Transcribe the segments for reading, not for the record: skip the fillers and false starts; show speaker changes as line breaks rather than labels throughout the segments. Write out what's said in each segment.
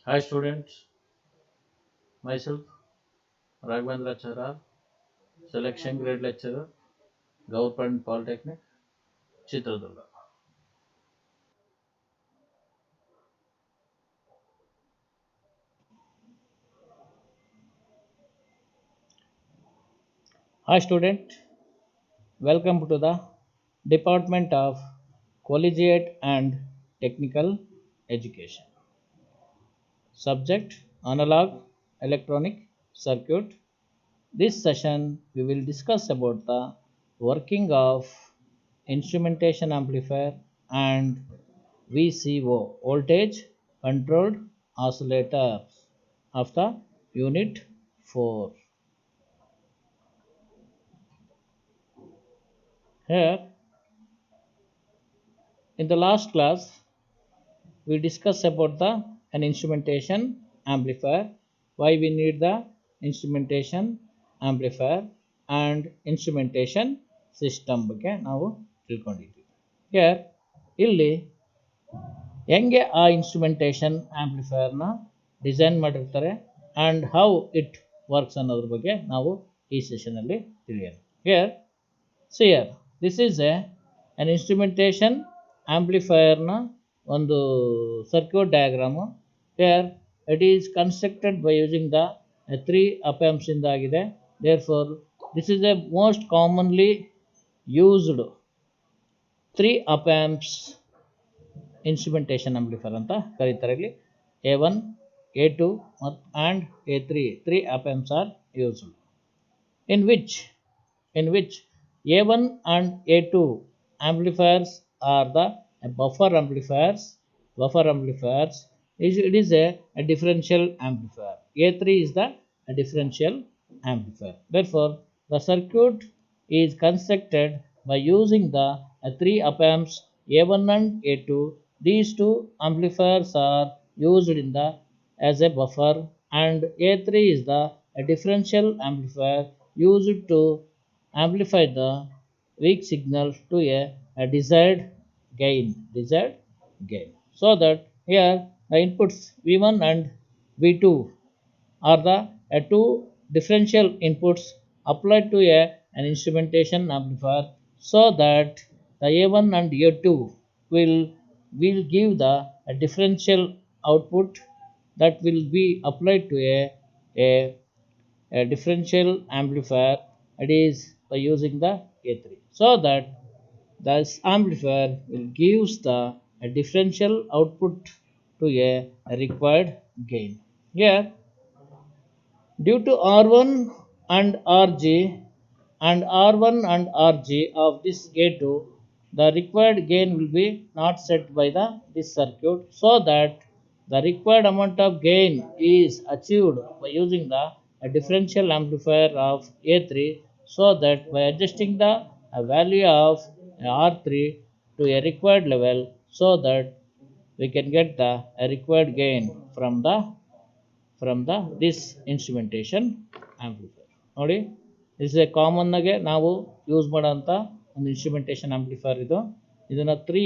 Hi students, myself Raghavendra Chara, selection grade lecturer, Government Polytechnic, Chitradurga. Hi student, welcome to the Department of Collegiate and Technical Education. Subject Analog Electronic Circuit. This session we will discuss about the working of instrumentation amplifier and VCO voltage controlled oscillator of the unit 4. Here in the last class we discussed about the an instrumentation amplifier, why we need the instrumentation amplifier and instrumentation system ಬಗ್ಗೆ ನಾವು ತಿಳ್ಕೊಂಡಿದ್ವಿ. Here ಇಲ್ಲಿ ಹೆಂಗೆ ಆ instrumentation ಆಂಪ್ಲಿಫೈಯರ್ನ design ಮಾಡಿರ್ತಾರೆ and how it works ಅನ್ನೋದ್ರ ಬಗ್ಗೆ ನಾವು ಈ ಸೆಷನಲ್ಲಿ ತಿಳಿಯೋಣ. ಹಿಯರ್ ಸಿಯರ್ ದಿಸ್ ಈಸ್ an instrumentation ಆಂಪ್ಲಿಫೈಯರ್ನ ಒಂದು circuit diagram. Here it is constructed by using the 3 op amps ಇಂದ ಆಗಿದೆ. Therefore this is a most commonly used 3 op amps instrumentation amplifier ಅಂತ ಕರೀತಾರೆ. ಇಲ್ಲಿ A1, A2 and A3 3 op amps are used, in which A1 and A2 amplifiers are the buffer amplifiers. It is a differential amplifier. A3 is the differential amplifier. Therefore the circuit is constructed by using the 3 op amps A1 and A2. These two amplifiers are used in the as a buffer, and A3 is the a differential amplifier used to amplify the weak signal to a desired gain. So that here the inputs V1 and V2 are the two differential inputs applied to an instrumentation amplifier, so that the A1 and A2 will give the a differential output that will be applied to a, a differential amplifier. It is by using the A3, so that this amplifier will gives the a differential output to a required gain. Here due to R1 and Rg and R1 and Rg of this A2, the required gain will be not set by this circuit, so that the required amount of gain is achieved by using the differential amplifier of A3, so that by adjusting the value of R3 to a required level, so that we can get the required gain from the this instrumentation amplifier. ನೋಡಿ, this A common ಆಗಿ ನಾವು use ಮಾಡೋಂಥ ಒಂದು instrumentation amplifier ಇದು. ಇದನ್ನು 3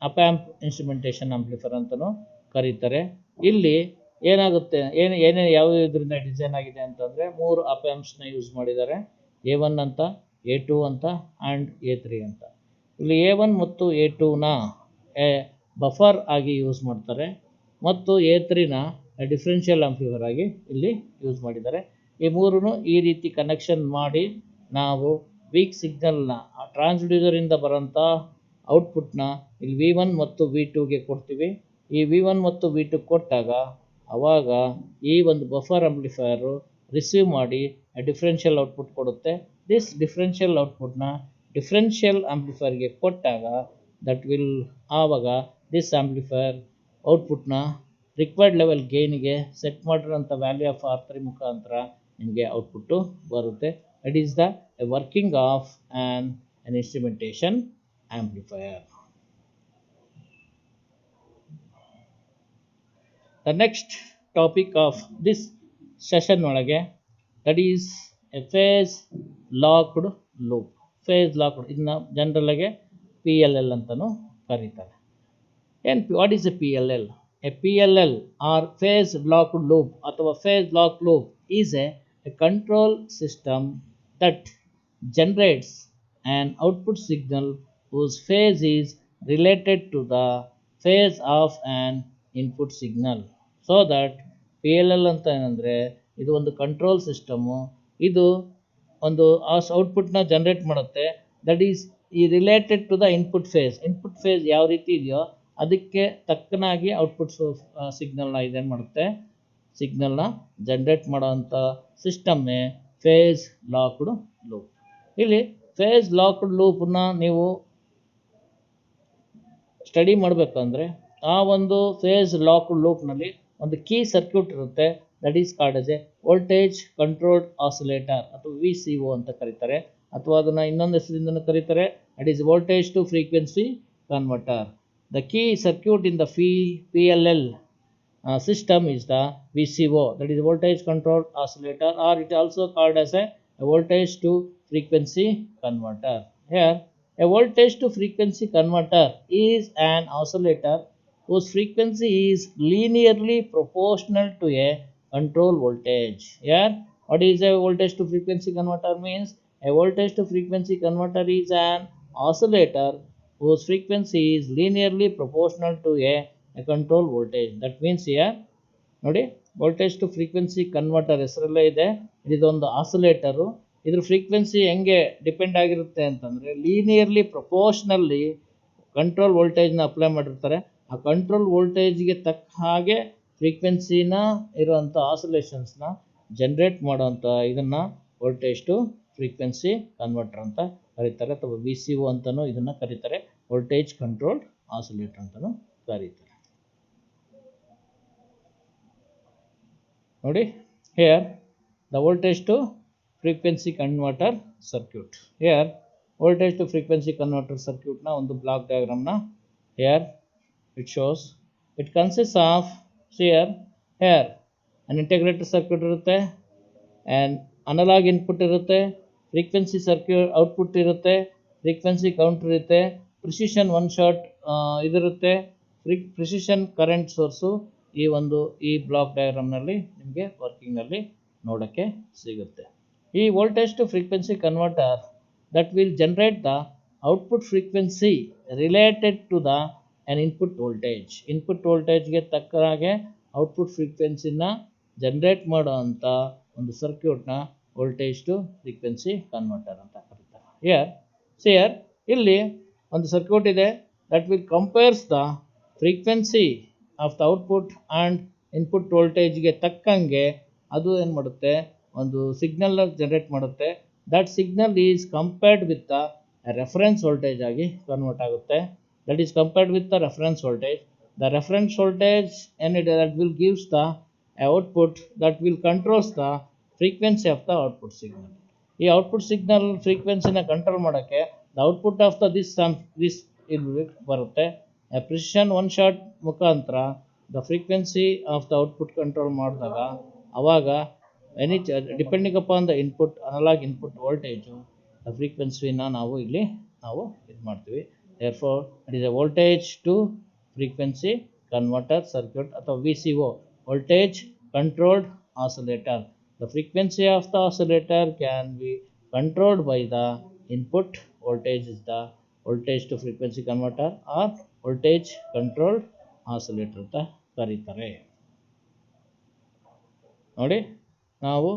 up amp instrumentation amplifier ಅಂತಲೂ ಕರೀತಾರೆ. ಇಲ್ಲಿ ಏನಾಗುತ್ತೆ, ಏನೇನು ಯಾವ ಇದರಿಂದ ಡಿಸೈನ್ ಆಗಿದೆ ಅಂತಂದರೆ 3 ಅಪ್ ಆಂಪ್ಸ್ನ ಯೂಸ್ ಮಾಡಿದ್ದಾರೆ. A1 ಅಂತ, A2 ಅಂತ ಆ್ಯಂಡ್ A3 ಅಂತ. ಇಲ್ಲಿ A1 ಮತ್ತು A2ನ ಬಫರ್ ಆಗಿ ಯೂಸ್ ಮಾಡ್ತಾರೆ, ಮತ್ತು A3ನ ಡಿಫ್ರೆನ್ಷಿಯಲ್ ಆಂಪ್ಲಿಫೈರ್ ಆಗಿ ಇಲ್ಲಿ ಯೂಸ್ ಮಾಡಿದ್ದಾರೆ. ಈ ಮೂರನ್ನು ಈ ರೀತಿ ಕನೆಕ್ಷನ್ ಮಾಡಿ ನಾವು ವೀಕ್ ಸಿಗ್ನಲ್ನ ಟ್ರಾನ್ಸ್ಡ್ಯೂಸರಿಂದ ಬರೋಂಥ ಔಟ್ಪುಟ್ನ ಇಲ್ಲಿ V1 ಮತ್ತು V2ಗೆ ಕೊಡ್ತೀವಿ. ಈ V1 ಮತ್ತು V2 ಕೊಟ್ಟಾಗ ಆವಾಗ ಈ ಒಂದು ಬಫರ್ ಆಂಪ್ಲಿಫೈರು ರಿಸೀವ್ ಮಾಡಿ ಡಿಫ್ರೆನ್ಷಿಯಲ್ ಔಟ್ಪುಟ್ ಕೊಡುತ್ತೆ. ದಿಸ್ ಡಿಫ್ರೆನ್ಷಿಯಲ್ ಔಟ್ಪುಟ್ನ ಡಿಫ್ರೆನ್ಷಿಯಲ್ ಆಂಪ್ಲಿಫೈರ್ಗೆ ಕೊಟ್ಟಾಗ ದಟ್ ವಿಲ್ ಆವಾಗ ದಿಸ್ ಆಂಪ್ಲಿಫೈರ್ ಔಟ್ಪುಟ್ನ ರಿಕ್ವೈರ್ಡ್ ಲೆವೆಲ್ ಗೇನಿಗೆ ಸೆಟ್ ಮಾಡಿರೋಂಥ ವ್ಯಾಲ್ಯೂ ಆಫ್ R3 ಮುಖಾಂತರ ನಿಮಗೆ ಔಟ್ಪುಟ್ಟು ಬರುತ್ತೆ. It is the working of an instrumentation amplifier. The next topic of this session ಒಳಗೆ that is a phase locked loop. phase locked ಇದನ್ನ general ಆಗಿ PLL ಅಂತಲೂ ಕರೀತಾರೆ. What is A PLL? a PLL or phase locked loop ಅಥವಾ phase locked loop is a control system that generates an output signal whose phase is related to the phase of an input signal. So that PLL ಅಂತ ಏನಂದರೆ ಇದು ಒಂದು control system. ಇದು ಒಂದು ಔಟ್ಪುಟ್ನ generate ಮಾಡುತ್ತೆ. That is ಈ related to the input phase ಯಾವ ರೀತಿ ಇದೆಯೋ ಅದಕ್ಕೆ ತಕ್ಕನಾಗಿ ಔಟ್ಪುಟ್ ಸಿಗ್ನಲ್ನ ಇದೇನು ಮಾಡುತ್ತೆ, ಸಿಗ್ನಲ್ನ ಜನ್ರೇಟ್ ಮಾಡೋವಂಥ ಸಿಸ್ಟಮ್ಮೇ ಫೇಸ್ ಲಾಕ್ಡ್ ಲೂಪ್. ಇಲ್ಲಿ ಫೇಸ್ ಲಾಕ್ಡ್ ಲೂಪ್ನ ನೀವು ಸ್ಟಡಿ ಮಾಡಬೇಕಂದ್ರೆ ಆ ಒಂದು ಫೇಸ್ ಲಾಕ್ಡ್ ಲೂಪ್ನಲ್ಲಿ ಒಂದು ಕೀ ಸರ್ಕ್ಯೂಟ್ ಇರುತ್ತೆ. That is called as a voltage controlled oscillator ಅಥವಾ VCO ಅಂತ ಕರೀತಾರೆ, ಅಥವಾ ಅದನ್ನು ಇನ್ನೊಂದು ಹೆಸರಿಂದನೂ ಕರೀತಾರೆ. That is voltage to frequency converter. The key circuit in the PLL system is the VCO, that is voltage controlled oscillator, or it also called as a voltage to frequency converter. Here a voltage to frequency converter is an oscillator whose frequency is linearly proportional to a control voltage. Here what is a voltage to frequency converter means? A voltage to frequency converter is an oscillator whose frequency is linearly proportional to a control voltage. That means here ನೋಡಿ, voltage to frequency converter ಹೆಸರಲ್ಲೇ ಇದೆ. ಇದೊಂದು ಆಸಿಲೇಟರು. ಇದ್ರ frequency ಹೆಂಗೆ depend ಆಗಿರುತ್ತೆ ಅಂತಂದರೆ linearly ಪ್ರಪೋರ್ಷನಲ್ಲಿ control ವೋಲ್ಟೇಜ್ನ apply ಮಾಡಿರ್ತಾರೆ. ಆ ಕಂಟ್ರೋಲ್ ವೋಲ್ಟೇಜ್ಗೆ ತಕ್ಕ ಹಾಗೆ ಫ್ರೀಕ್ವೆನ್ಸಿನ ಇರುವಂಥ ಆಸಿಲೇಷನ್ಸ್ನ ಜನ್ರೇಟ್ ಮಾಡೋವಂಥ ಇದನ್ನು ವೋಲ್ಟೇಜ್ ಟು ಫ್ರೀಕ್ವೆನ್ಸಿ ಕನ್ವರ್ಟರ್ ಅಂತ ಕರೀತಾರೆ, ಅಥವಾ VCO ಅಂತಲೂ ಇದನ್ನು ಕರೀತಾರೆ, ವೋಲ್ಟೇಜ್ ಕಂಟ್ರೋಲ್ಡ್ ಆಸಿಲೇಟರ್ ಅಂತಲೂ ಕರೀತಾರೆ. ನೋಡಿ, here the voltage to frequency converter circuit. Here voltage to frequency converter ಸರ್ಕ್ಯೂಟ್ನ ಒಂದು ಬ್ಲಾಕ್ ಡಯಾಗ್ರಾಮ್ನ here it shows. It consist of here an integrated circuit ಇರುತ್ತೆ, ಆ್ಯಂಡ್ ಅನಲಾಗ್ ಇನ್ಪುಟ್ ಇರುತ್ತೆ, ಫ್ರೀಕ್ವೆನ್ಸಿ ಸರ್ಕ್ಯೂಟ್ ಔಟ್ಪುಟ್ ಇರುತ್ತೆ, frequency counter ಇರುತ್ತೆ, precision one shot ಇದಿರುತ್ತೆ, precision current source ಈ block ಡಯಾಗ್ರಾಮ್ನಲ್ಲಿ ನಿಮಗೆ ವರ್ಕಿಂಗ್ನಲ್ಲಿ ನೋಡೋಕ್ಕೆ ಸಿಗುತ್ತೆ. ಈ voltage to frequency converter that will generate the output frequency related to the an input voltage. Input ವೋಲ್ಟೇಜ್ಗೆ ತಕ್ಕ ಹಾಗೆ ಔಟ್ಪುಟ್ ಫ್ರೀಕ್ವೆನ್ಸಿನ ಜನ್ರೇಟ್ ಮಾಡೋ ಅಂಥ ಒಂದು ಸರ್ಕ್ಯೂಟ್ನ ವೋಲ್ಟೇಜ್ ಟು ಫ್ರೀಕ್ವೆನ್ಸಿ ಕನ್ವರ್ಟರ್ ಅಂತ ಕರೀತಾರೆ. ಹಿಯರ್ ಇಲ್ಲಿ ಒಂದು ಸರ್ಕ್ಯೂಟ್ ಇದೆ. That will compares the frequency of the output and input ವೋಲ್ಟೇಜ್ಗೆ ತಕ್ಕಂಗೆ ಅದು ಏನು ಮಾಡುತ್ತೆ, ಒಂದು ಸಿಗ್ನಲ್ನ ಜನ್ರೇಟ್ ಮಾಡುತ್ತೆ. That signal is compared with the reference voltage ಆಗಿ ಕನ್ವರ್ಟ್ ಆಗುತ್ತೆ. That is compared with the reference voltage. The reference voltage ಏನಿದೆ that will gives the output that will controls the frequency of the output signal. ಈ output signal ಫ್ರೀಕ್ವೆನ್ಸಿನ control ಮಾಡೋಕ್ಕೆ the output of the this ಇಲ್ಲಿ ಬರುತ್ತೆ. Precision one shot ಮುಖಾಂತರ the frequency of the output control ಮಾಡಿದಾಗ ಆವಾಗ depending upon the input analog input voltage the ಫ್ರೀಕ್ವೆನ್ಸಿನ ನಾವು ಇದು ಮಾಡ್ತೀವಿ. therefore it is a voltage to frequency converter circuit ಅಥವಾ VCO, voltage controlled oscillator. The frequency of the oscillator can be controlled by the input voltage is the voltage to frequency converter or voltage controlled oscillator ಅಂತ ಕರೀತಾರೆ. ನೋಡಿ, ನಾವು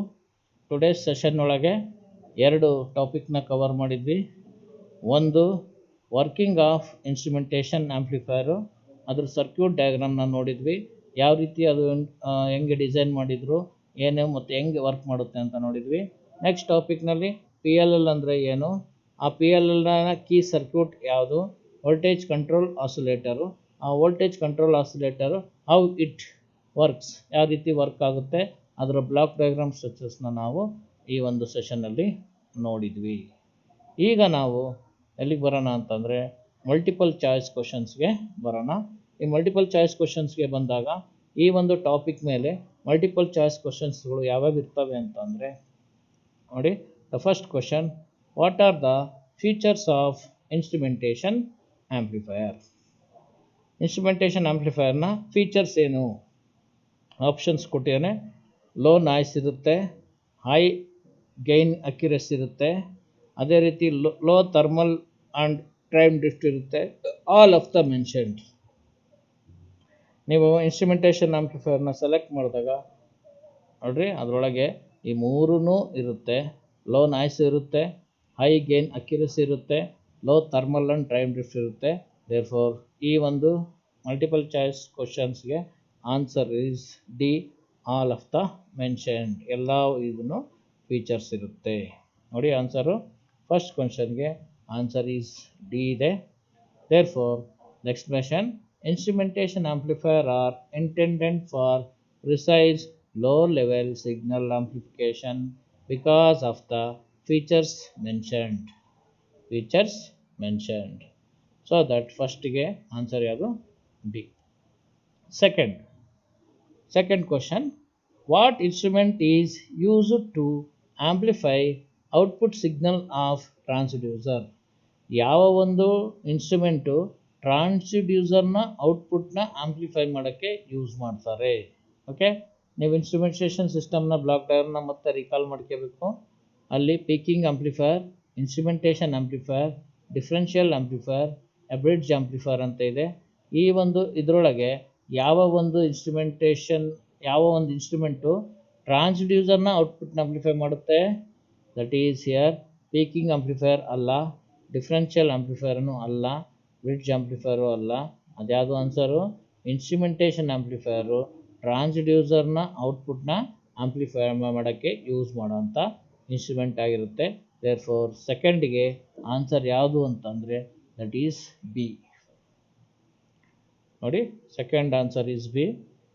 today's session ಒಳಗೆ 2 ಟಾಪಿಕ್ನ cover ಮಾಡಿದ್ವಿ. ಒಂದು working of instrumentation ಆ್ಯಂಪ್ಲಿಫೈರು, ಅದ್ರ circuit ಡಯಾಗ್ರಾಮ್ನ ನೋಡಿದ್ವಿ. ಯಾವ ರೀತಿ ಅದು ಹೆಂಗೆ ಡಿಸೈನ್ ಮಾಡಿದರು, ಏನು ಮತ್ತು ಹೆಂಗೆ ವರ್ಕ್ ಮಾಡುತ್ತೆ ಅಂತ ನೋಡಿದ್ವಿ. ನೆಕ್ಸ್ಟ್ ಟಾಪಿಕ್ನಲ್ಲಿ PLL ಅಂದರೆ ಏನು, ಆ PLLನ ಕೀ ಸರ್ಕ್ಯೂಟ್ ಯಾವುದು, ವೋಲ್ಟೇಜ್ ಕಂಟ್ರೋಲ್ ಆಸಿಲೇಟರು, ಆ voltage control oscillator how it works, ಯಾವ ರೀತಿ ವರ್ಕ್ ಆಗುತ್ತೆ, ಅದರ ಬ್ಲಾಕ್ ಡಯಾಗ್ರಾಮ್ ಸ್ಟ್ರಕ್ಚರ್ಸ್ನ ನಾವು ಈ ಒಂದು ಸೆಷನ್ನಲ್ಲಿ ನೋಡಿದ್ವಿ. ಈಗ ನಾವು ಎಲ್ಲಿಗೆ ಬರೋಣ ಅಂತಂದರೆ ಮಲ್ಟಿಪಲ್ ಚಾಯ್ಸ್ ಕ್ವಶನ್ಸ್ಗೆ ಬರೋಣ. ಈ ಮಲ್ಟಿಪಲ್ ಚಾಯ್ಸ್ ಕ್ವಶನ್ಸ್ಗೆ ಬಂದಾಗ ಈ ಒಂದು ಟಾಪಿಕ್ ಮೇಲೆ ಮಲ್ಟಿಪಲ್ ಚಾಯ್ಸ್ ಕ್ವಶನ್ಸ್ಗಳು ಯಾವ್ಯಾವ ಇರ್ತವೆ ಅಂತಂದರೆ ನೋಡಿ, the first question, what are the features of instrumentation amplifier. Instrumentation ಆಂಪ್ಲಿಫೈಯರ್ನ ಫೀಚರ್ಸ್ ಏನು? ಆಪ್ಷನ್ಸ್ ಕೊಟ್ಟಿದ್ದಾನೆ. ಲೋ ನಾಯ್ಸ್ ಇರುತ್ತೆ, ಹೈ ಗೈನ್ ಅಕ್ಯುರೆಸಿ ಇರುತ್ತೆ, ಅದೇ ರೀತಿ low thermal and time drift ಇರುತ್ತೆ. All of the mentioned. ನೀವು ಇನ್ಸ್ಟ್ರುಮೆಂಟೇಷನ್ ಆಂಪ್ಲಿಫೈಯರ್ನ ಸೆಲೆಕ್ಟ್ ಮಾಡಿದಾಗ ನೋಡ್ರಿ, ಅದರೊಳಗೆ ಈ ಮೂರೂ ಇರುತ್ತೆ. ಲೋ ನಾಯ್ಸ್ ಇರುತ್ತೆ, ಹೈ ಗೇನ್ ಅಕ್ಯುರೆಸಿ ಇರುತ್ತೆ, low thermal and time drift ಇರುತ್ತೆ. ದೇರ್ಫೋರ್ ಈ ಒಂದು ಮಲ್ಟಿಪಲ್ ಚಾಯ್ಸ್ ಕ್ವಶನ್ಸ್ಗೆ answer is D, all of the mentioned. ಎಲ್ಲ ಇದನ್ನು ಫೀಚರ್ಸ್ ಇರುತ್ತೆ. ನೋಡಿ ಆನ್ಸರು ಫಸ್ಟ್ ಕ್ವಶನ್ಗೆ ಆನ್ಸರ್ ಈಸ್ ಡಿ ಇದೆ. Therefore next question, instrumentation amplifier are intended for precise low level signal amplification because of the features mentioned. So that first ge answer yadu B. Second question, what instrument is used to amplify output signal of transducer? ಯಾವ ಒಂದು instrument ಟ್ರಾನ್ಸ್ಡ್ಯೂಸರ್ನ ಔಟ್ಪುಟ್ನ amplify ಮಾಡೋಕ್ಕೆ use ಮಾಡ್ತಾರೆ. Okay, ನೀವು instrumentation ಸಿಸ್ಟಮ್ನ block ಡಯಾಗ್ರಾಮ್ನ ಮತ್ತೆ recall ಮಾಡ್ಕೋಬೇಕು. ಅಲ್ಲಿ Peking amplifier, instrumentation amplifier, differential amplifier, bridge amplifier ಅಂತ ಇದೆ. ಈ ಒಂದು ಇದರೊಳಗೆ ಯಾವ ಒಂದು ಇನ್ಸ್ಟ್ರುಮೆಂಟು ಟ್ರಾನ್ಸ್ಡ್ಯೂಸರ್ನ ಔಟ್ಪುಟ್ನ ಆಂಪ್ಲಿಫೈ ಮಾಡುತ್ತೆ? That is here Peking amplifier ಅಲ್ಲ, ಡಿಫ್ರೆನ್ಷಿಯಲ್ ಆಂಪ್ಲಿಫೈಯರ್ನು ಅಲ್ಲ, ಬ್ರಿಡ್ಜ್ ಆಂಪ್ಲಿಫೈಯರು ಅಲ್ಲ. ಅದ್ಯಾವುದು ಆನ್ಸರು? ಇನ್ಸ್ಟ್ರುಮೆಂಟೇಷನ್ ಆಂಪ್ಲಿಫೈಯರು ಟ್ರಾನ್ಸ್ಡ್ಯೂಸರ್ನ ಔಟ್ಪುಟ್ನ ಆಂಪ್ಲಿಫೈ ಮಾಡೋಕ್ಕೆ ಯೂಸ್ ಮಾಡೋಂಥ ಇನ್ಸ್ಟ್ರೂಮೆಂಟ್ ಆಗಿರುತ್ತೆ. ದೇರ್ಫೋರ್ ಸೆಕೆಂಡಿಗೆ ಆನ್ಸರ್ ಯಾವುದು ಅಂತಂದರೆ ದಟ್ ಈಸ್ ಬಿ. ನೋಡಿ, second answer is B.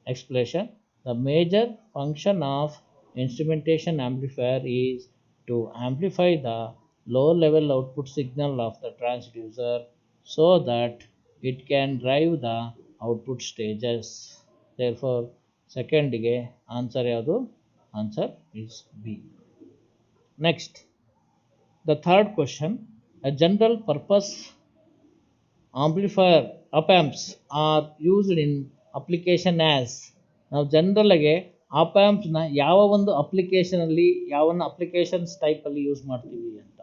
Explanation, the major function of instrumentation amplifier is to amplify the low level output signal of the transducer so that it can drive the output stages. Therefore second ge answer yadu? Answer is B. Next, the third question, a general purpose amplifier op amps are used in application as. ನಾವು ಜನರಲ್ಲಾಗೆ app ಆ್ಯಂಪ್ಸ್ನ ಯಾವ ಒಂದು ಅಪ್ಲಿಕೇಶನಲ್ಲಿ ಯಾವನ್ನ applications ಟೈಪಲ್ಲಿ use ಮಾಡ್ತೀವಿ ಅಂತ.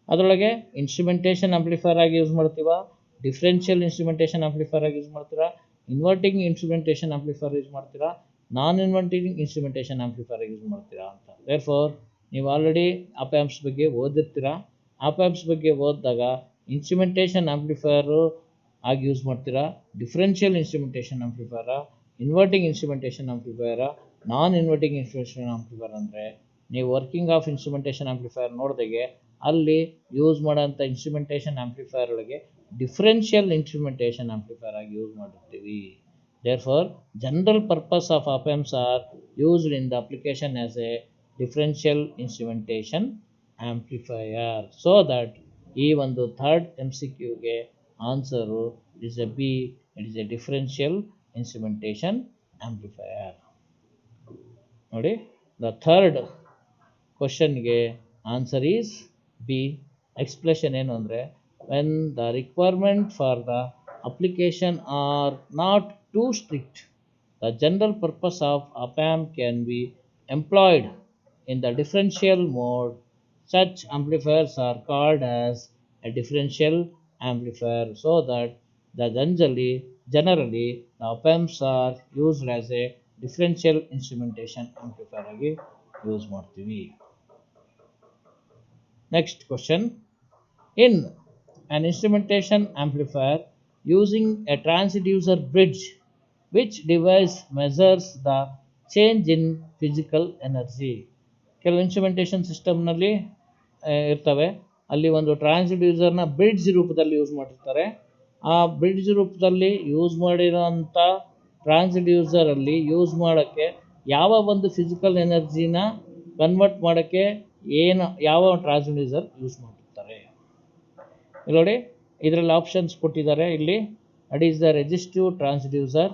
ಅದರೊಳಗೆ instrumentation amplifier ಆಗಿ use ಮಾಡ್ತೀವ, ಡಿಫ್ರೆನ್ಷಿಯಲ್ ಇನ್ಸ್ಟ್ರುಮೆಂಟೇಷನ್ ಆಂಪ್ಲಿಫೈರ್ ಆಗಿ ಯೂಸ್ ಮಾಡ್ತೀರಾ, ಇನ್ವರ್ಟಿಂಗ್ ಇನ್ಸ್ಟ್ರುಮೆಂಟೇಷನ್ ಆಂಪ್ಲಿಫೈರ್ ಯೂಸ್ ಮಾಡ್ತೀರಾ, ನಾನ್ ಇನ್ವರ್ಟಿಂಗ್ ಇನ್ಸ್ಟ್ರುಮೆಂಟೇಷನ್ ಆಂಪ್ಲಿಫೈರ್ ಆಗಿ ಯೂಸ್ ಮಾಡ್ತೀರಾ ಅಂತ. ದೇರ್ಫೋರ್ ನೀವು ಆಲ್ರೆಡಿ ಆಪ್ ಆ್ಯಂಪ್ಸ್ ಬಗ್ಗೆ ಓದಿರ್ತೀರಾ. ಆಪ್ ಆ್ಯಂಪ್ಸ್ ಬಗ್ಗೆ ಓದಿದಾಗ ಇನ್ಸ್ಟ್ರುಮೆಂಟೇಷನ್ ಆಂಪ್ಲಿಫೈರು ಆಗಿ ಯೂಸ್ ಮಾಡ್ತೀರಾ, differential instrumentation amplifier, inverting instrumentation amplifier, non inverting instrumentation amplifier. ಅಂದರೆ ನೀವು ವರ್ಕಿಂಗ್ ಆಫ್ ಇನ್ಸ್ಟ್ರುಮೆಂಟೇಷನ್ ಆಂಪ್ಲಿಫೈರ್ ನೋಡಿದಾಗೆ ಅಲ್ಲಿ ಯೂಸ್ ಮಾಡೋಂಥ ಇನ್ಸ್ಟ್ರುಮೆಂಟೇಷನ್ ಆಂಪ್ಲಿಫೈರ್ ಒಳಗೆ ಡಿಫ್ರೆನ್ಷಿಯಲ್ ಇನ್ಸ್ಟ್ರುಮೆಂಟೇಷನ್ ಆಂಪ್ಲಿಫೈರ್ ಆಗಿ ಯೂಸ್ ಮಾಡಿರ್ತೀವಿ. Therefore general purpose of op amps are used in the application as a differential instrumentation amplifier. So that ಈ ಒಂದು ಥರ್ಡ್ MCQಗೆ answer is a B. It is a differential instrumentation amplifier. ನೋಡಿ, the third ಕ್ವಶನ್ಗೆ answer is B. Explanation ಏನು ಅಂದರೆ, when the requirement for the application are not too strict, the general purpose of op amp can be employed in the differential mode. Such amplifiers are called as a differential amplifier. So that the generally the op amps are used as a differential instrumentation amplifier ಆಗಿ use ಮಾಡ್ತೀವಿ. Next question, in an instrumentation amplifier using a transducer bridge, which device measures the change in physical energy? ಕೆಲವು instrumentation ಸಿಸ್ಟಮ್ನಲ್ಲಿ ಇರ್ತವೆ, ಅಲ್ಲಿ ಒಂದು ಟ್ರಾನ್ಸ್ಡ್ಯೂಸರ್ನ bridge ರೂಪದಲ್ಲಿ use ಮಾಡಿರ್ತಾರೆ. ಆ ಬ್ರಿಡ್ಜ್ ರೂಪದಲ್ಲಿ ಯೂಸ್ ಮಾಡಿರೋಂಥ ಟ್ರಾನ್ಸ್ಡ್ಯೂಸರಲ್ಲಿ ಯೂಸ್ ಮಾಡೋಕ್ಕೆ ಯಾವ ಒಂದು ಫಿಸಿಕಲ್ ಎನರ್ಜಿನ ಕನ್ವರ್ಟ್ ಮಾಡೋಕ್ಕೆ ಯಾವ ಟ್ರಾನ್ಸ್ಡ್ಯೂಸರ್ ಯೂಸ್ ಮಾಡಿರ್ತಾರೆ. ಇಲ್ಲಿ ನೋಡಿ, ಇದರಲ್ಲಿ ಆಪ್ಷನ್ಸ್ ಕೊಟ್ಟಿದ್ದಾರೆ. ಇಲ್ಲಿ that is the resistive transducer,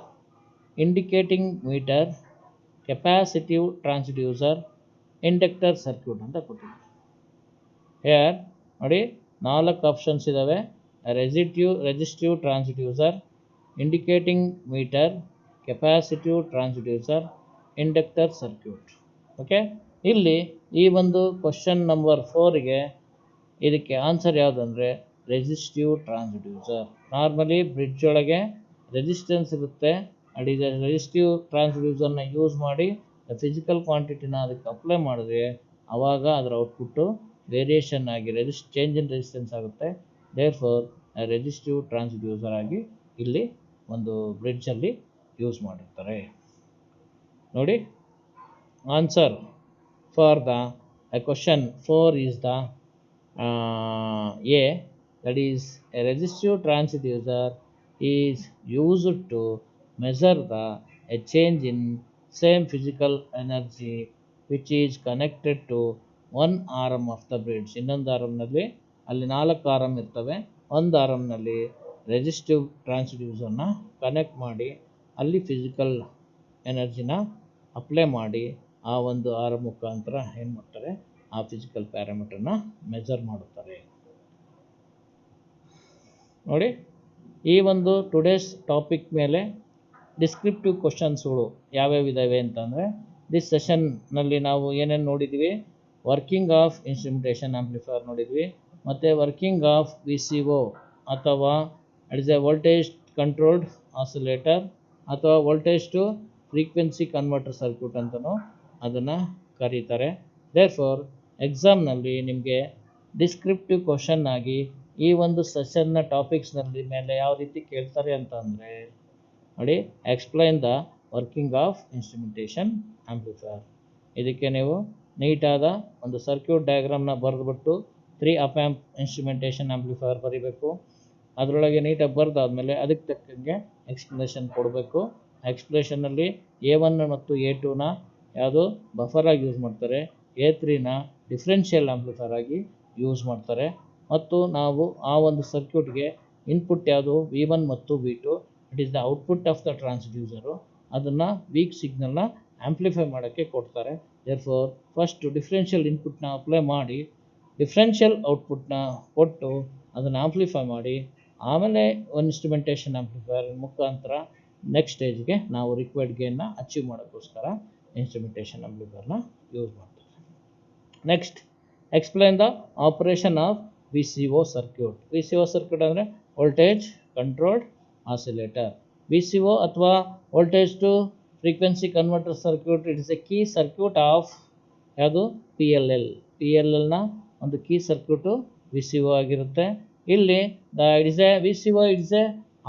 indicating meter, capacitive transducer, inductor circuit ಅಂತ ಕೊಟ್ಟಿದ್ದಾರೆ. ಹೇರ್ ನೋಡಿ, 4 ಆಪ್ಷನ್ಸ್ ಇದ್ದಾವೆ. Resistive transducer, indicating meter, capacitive transducer, inductor circuit. Okay, ಇಲ್ಲಿ ಈ ಒಂದು ಕ್ವಶನ್ ನಂಬರ್ 4ಗೆ ಇದಕ್ಕೆ ಆನ್ಸರ್ ಯಾವುದಂದರೆ ರೆಸಿಸ್ಟಿವ್ ಟ್ರಾನ್ಸ್ಡ್ಯೂಸರ್. ನಾರ್ಮಲಿ ಬ್ರಿಡ್ಜ್ ಒಳಗೆ ರೆಸಿಸ್ಟೆನ್ಸ್ ಇರುತ್ತೆ, ಅಡಿ ರೆಸಿಸ್ಟಿವ್ ಟ್ರಾನ್ಸ್ಡ್ಯೂಸರ್ನ ಯೂಸ್ ಮಾಡಿ ಫಿಸಿಕಲ್ ಕ್ವಾಂಟಿಟಿನ ಅದಕ್ಕೆ ಅಪ್ಲೈ ಮಾಡಿದ್ರೆ ಆವಾಗ ಅದರ ಔಟ್ಪುಟ್ಟು ವೇರಿಯೇಷನ್ ಆಗಿ ಚೇಂಜ್ ಇನ್ ರೆಸಿಸ್ಟೆನ್ಸ್ ಆಗುತ್ತೆ. ದೇರ್ ಫಾರ್ ರೆಸಿಸ್ಟಿವ್ ಟ್ರಾನ್ಸ್ಡ್ಯೂಸರ್ ಆಗಿ ಇಲ್ಲಿ ಒಂದು ಬ್ರಿಡ್ಜಲ್ಲಿ ಯೂಸ್ ಮಾಡಿರ್ತಾರೆ. ನೋಡಿ, answer for the question 4 is the A, that is a resistive transducer is used to measure a change in same physical energy which is connected to one arm of the bridge. ಇನ್ನೊಂದು ಆರಮ್ನಲ್ಲಿ ಅಲ್ಲಿ 4 ಆರಮ್ ಇರ್ತವೆ, ಒಂದು ಆರಮ್ನಲ್ಲಿ resistive ಟ್ರಾನ್ಸ್ಡ್ಯೂಸರ್ನ connect ಮಾಡಿ ಅಲ್ಲಿ physical ಎನರ್ಜಿನ apply ಮಾಡಿ ಆ ಒಂದು ಆರಮ್ ಮುಖಾಂತರ ಏನು ಮಾಡ್ತಾರೆ, ಆ ಫಿಸಿಕಲ್ ಪ್ಯಾರಾಮೀಟರ್ನ ಮೆಜರ್ ಮಾಡುತ್ತಾರೆ. ನೋಡಿ, ಈ ಒಂದು ಟುಡೇಸ್ ಟಾಪಿಕ್ ಮೇಲೆ ಡಿಸ್ಕ್ರಿಪ್ಟಿವ್ ಕ್ವಶನ್ಸ್ಗಳು ಯಾವ್ಯಾವ ಇದ್ದಾವೆ ಅಂತಂದರೆ, ದಿಸ್ ಸೆಷನ್ನಲ್ಲಿ ನಾವು ಏನೇನು ನೋಡಿದ್ವಿ, ವರ್ಕಿಂಗ್ ಆಫ್ ಇನ್ಸ್ಟ್ರುಮೆಂಟೇಷನ್ ಆಂಪ್ಲಿಫೈಯರ್ ನೋಡಿದ್ವಿ, ಮತ್ತು ವರ್ಕಿಂಗ್ ಆಫ್ VCO ಅಥವಾ it is a voltage controlled oscillator ಅಥವಾ voltage to frequency converter circuit ಅಂತಲೂ ಅದನ್ನು ಕರೀತಾರೆ. ದೇರ್ ಫಾರ್ ಎಕ್ಸಾಮ್ನಲ್ಲಿ ನಿಮಗೆ ಡಿಸ್ಕ್ರಿಪ್ಟಿವ್ ಕ್ವಶನ್ ಆಗಿ ಈ ಒಂದು ಸೆಷನ್ನ ಟಾಪಿಕ್ಸ್ನಲ್ಲಿ ಮೇಲೆ ಯಾವ ರೀತಿ ಕೇಳ್ತಾರೆ ಅಂತ ಅಂದರೆ, ನೋಡಿ, explain the working of instrumentation amplifier. ಇದಕ್ಕೆ ನೀವು ನೀಟಾದ ಒಂದು ಸರ್ಕ್ಯೂಟ್ ಡಯಾಗ್ರಾಮ್ನ ಬರೆದುಬಿಟ್ಟು 3 ಅಪ್ ಆ್ಯಂಪ್ ಇನ್ಸ್ಟ್ರುಮೆಂಟೇಷನ್ ಆಂಪ್ಲಿಫೈಯರ್ ಬರೀಬೇಕು. ಅದರೊಳಗೆ ನೀಟಾಗಿ ಬರೆದಾದ್ಮೇಲೆ ಅದಕ್ಕೆ ತಕ್ಕಂಗೆ ಎಕ್ಸ್ಪ್ಲನೇಷನ್ ಕೊಡಬೇಕು. ಎಕ್ಸ್ಪ್ಲನೇಷನಲ್ಲಿ A1 ಮತ್ತು A2ನ ಯಾವುದು ಬಫರಾಗಿ ಯೂಸ್ ಮಾಡ್ತಾರೆ, A3ನ ಡಿಫ್ರೆನ್ಷಿಯಲ್ ಆಂಪ್ಲಿಫೈಯರ್ ಆಗಿ ಯೂಸ್ ಮಾಡ್ತಾರೆ. ಮತ್ತು ನಾವು ಆ ಒಂದು ಸರ್ಕ್ಯೂಟ್ಗೆ ಇನ್ಪುಟ್ ಯಾವುದು V1 ಮತ್ತು V2, it is the output of the transducer, ಅದನ್ನು ವೀಕ್ ಸಿಗ್ನಲ್ನ ಆಂಪ್ಲಿಫೈ ಮಾಡೋಕ್ಕೆ ಕೊಡ್ತಾರೆ. ದೇರ್ ಫಾರ್ ಫಸ್ಟು ಡಿಫ್ರೆನ್ಷಿಯಲ್ ಇನ್ಪುಟ್ನ ಅಪ್ಲೈ ಮಾಡಿ ಡಿಫ್ರೆನ್ಷಿಯಲ್ ಔಟ್ಪುಟ್ನ ಕೊಟ್ಟು ಅದನ್ನು ಆಂಪ್ಲಿಫೈ ಮಾಡಿ ಆಮೇಲೆ ಒಂದು ಇನ್ಸ್ಟ್ರುಮೆಂಟೇಷನ್ ಆಂಪ್ಲಿಫೈಯರ್ ಮುಖಾಂತರ ನೆಕ್ಸ್ಟ್ ಸ್ಟೇಜ್ಗೆ ನಾವು ರಿಕ್ವೈರ್ಡ್ ಗೇನ್ನ ಅಚೀವ್ ಮಾಡೋಕ್ಕೋಸ್ಕರ ಇನ್ಸ್ಟ್ರುಮೆಂಟೇಷನ್ ಆಂಪ್ಲಿಫೈಯರ್ನ ಯೂಸ್ ಮಾಡ್ತಾರೆ. Next, explain the operation of VCO circuit. VCO circuit ಅಂದರೆ ವೋಲ್ಟೇಜ್ ಕಂಟ್ರೋಲ್ಡ್ ಆಸಿಲೇಟರ್. VCO ಅಥವಾ voltage to frequency converter circuit, it is a key circuit of ಯಾವುದು PLLನ ಒಂದು ಕೀ ಸರ್ಕ್ಯೂಟು VCO ಆಗಿರುತ್ತೆ. ಇಲ್ಲಿ it is a VCO, it is a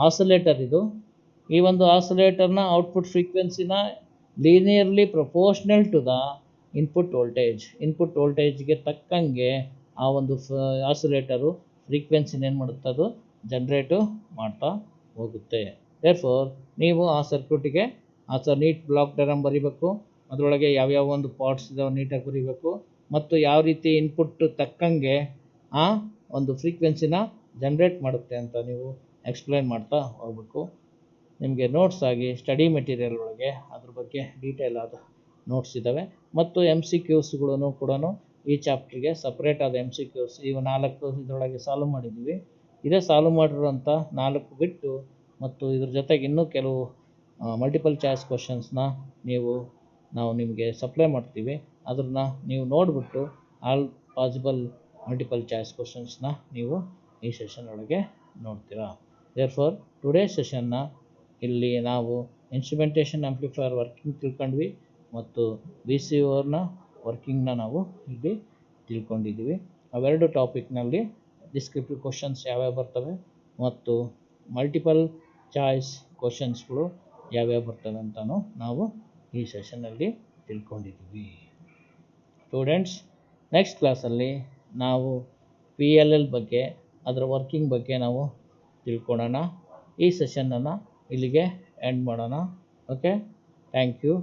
oscillator. ಇದು ಈ ಒಂದು ಆಸಿಲೇಟರ್ನ ಔಟ್ಪುಟ್ ಫ್ರೀಕ್ವೆನ್ಸಿನ linearly proportional to the input ವೋಲ್ಟೇಜ್ಗೆ ತಕ್ಕಂಗೆ ಆ ಒಂದು ಆಸಿಲೇಟರು ಫ್ರೀಕ್ವೆನ್ಸಿನ ಏನು ಮಾಡುತ್ತೆ, ಅದು ಜನ್ರೇಟು ಮಾಡ್ತಾ ಹೋಗುತ್ತೆ. ದೇರ್ ಫಾರ್ ನೀವು ಆ ಸರ್ಕ್ಯೂಟಿಗೆ ನೀಟ್ ಬ್ಲಾಕ್ ಡಯಾಗ್ರಾಮ್ ಬರೀಬೇಕು, ಅದರೊಳಗೆ ಯಾವ್ಯಾವ ಒಂದು ಪಾರ್ಟ್ಸ್ ಇದಾವೆ ನೀಟಾಗಿ ಬರೀಬೇಕು, ಮತ್ತು ಯಾವ ರೀತಿ ಇನ್ಪುಟ್ ತಕ್ಕಂಗೆ ಆ ಒಂದು ಫ್ರೀಕ್ವೆನ್ಸಿನ ಜನ್ರೇಟ್ ಮಾಡುತ್ತೆ ಅಂತ ನೀವು ಎಕ್ಸ್ಪ್ಲೈನ್ ಮಾಡ್ತಾ ಹೋಗ್ಬೇಕು. ನಿಮಗೆ ನೋಟ್ಸ್ ಆಗಿ ಸ್ಟಡಿ ಮೆಟೀರಿಯಲ್ ಒಳಗೆ ಅದ್ರ ಬಗ್ಗೆ ಡೀಟೇಲ್ ಆದ ನೋಟ್ಸ್ ಇದ್ದಾವೆ, ಮತ್ತು MCQಸ್ಗಳನ್ನು ಕೂಡ ಈ ಚಾಪ್ಟ್ರಿಗೆ ಸಪ್ರೇಟ್ ಆದ MCQs ಇವು 4 ಇದರೊಳಗೆ ಸಾಲ್ವ್ ಮಾಡಿದ್ದೀವಿ. ಇದೇ ಸಾಲ್ವ್ ಮಾಡಿರೋಂಥ 4 ಬಿಟ್ಟು ಮತ್ತು ಇದ್ರ ಜೊತೆಗೆ ಇನ್ನೂ ಕೆಲವು ಮಲ್ಟಿಪಲ್ ಚಾಯ್ಸ್ ಕ್ವಶನ್ಸ್ನ ನಾವು ನಿಮಗೆ ಸಪ್ಲೈ ಮಾಡ್ತೀವಿ. ಅದನ್ನು ನೀವು ನೋಡಿಬಿಟ್ಟು ಆಲ್ ಪಾಸಿಬಲ್ ಮಲ್ಟಿಪಲ್ ಚಾಯ್ಸ್ ಕ್ವಶನ್ಸ್ನ ನೀವು ಈ ಸೆಷನ್ ಒಳಗೆ ನೋಡ್ತೀರಾ. ದೇರ್ ಫಾರ್ ಟುಡೇ ಸೆಷನ್ನ ಇಲ್ಲಿ ನಾವು ಇನ್ಸ್ಟ್ರುಮೆಂಟೇಷನ್ ಆಂಪ್ಲಿಫೈಯರ್ ವರ್ಕಿಂಗ್ ತಿಳ್ಕೊಂಡ್ವಿ ಮತ್ತು VCOನ ವರ್ಕಿಂಗ್ನ ನಾವು ಇಲ್ಲಿ ತಿಳ್ಕೊಂಡಿದ್ದೀವಿ. ಅವೆರಡು ಟಾಪಿಕ್ನಲ್ಲಿ ಡಿಸ್ಕ್ರಿಪ್ಟಿವ್ ಕ್ವಶನ್ಸ್ ಯಾವ್ಯಾವ ಬರ್ತವೆ ಮತ್ತು ಮಲ್ಟಿಪಲ್ ಚಾಯ್ಸ್ ಕ್ವಶನ್ಸ್ಗಳು ಯಾವ್ಯಾವ ಬರ್ತವೆ ಅಂತಲೂ ನಾವು ಈ ಸೆಷನ್ನಲ್ಲಿ ತಿಳ್ಕೊಂಡಿದ್ದೀವಿ. ಸ್ಟೂಡೆಂಟ್ಸ್, ನೆಕ್ಸ್ಟ್ ಕ್ಲಾಸಲ್ಲಿ ನಾವು PLL ಬಗ್ಗೆ, ಅದರ ವರ್ಕಿಂಗ್ ಬಗ್ಗೆ ನಾವು ತಿಳ್ಕೊಳ್ಳೋಣ. ಈ ಸೆಷನ್ನನ್ನು ಇಲ್ಲಿಗೆ ಎಂಡ್ ಮಾಡೋಣ. Okay, thank you.